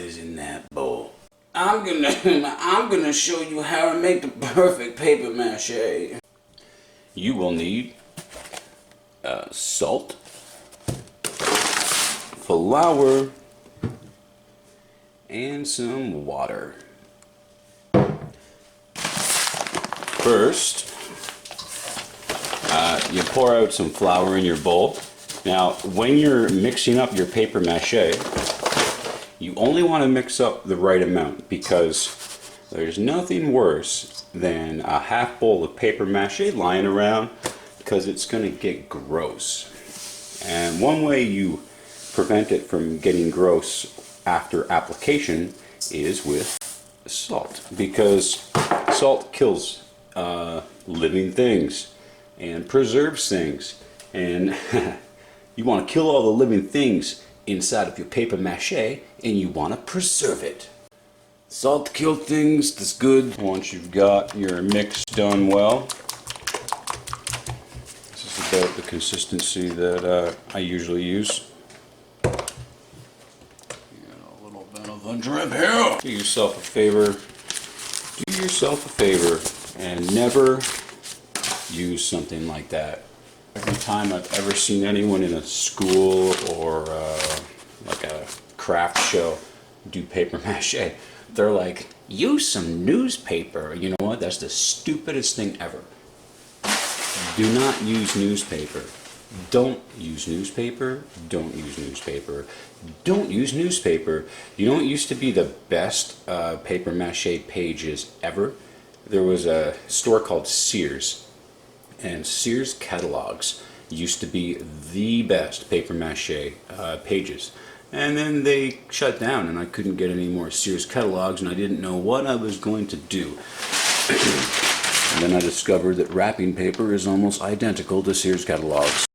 is in that bowl. I'm gonna show you how to make the perfect paper mache. You will need salt, flour, and some water. First, you pour out some flour in your bowl. Now, when you're mixing up your paper mache, you only want to mix up the right amount, because there's nothing worse than a half bowl of paper mache lying around, because it's going to get gross. And one way you prevent it from getting gross after application is with salt, because salt kills living things and preserves things, and you want to kill all the living things inside of your paper mache, and you want to preserve it. Salt kills things. That's good. Once you've got your mix done well, this is about the consistency that I usually use. A little bit of a drip here. Do yourself a favor. Do yourself a favor and never use something like that. Every time I've ever seen anyone in a school or like a craft show do paper mache, they're like, use some newspaper. You know what? That's the stupidest thing ever. Do not use newspaper. Don't use newspaper. Don't use newspaper. Don't use newspaper. You know what used to be the best paper mache pages ever? There was a store called Sears. And Sears catalogs used to be the best paper mache pages. And then they shut down and I couldn't get any more Sears catalogs and I didn't know what I was going to do. And then I discovered that wrapping paper is almost identical to Sears catalogs.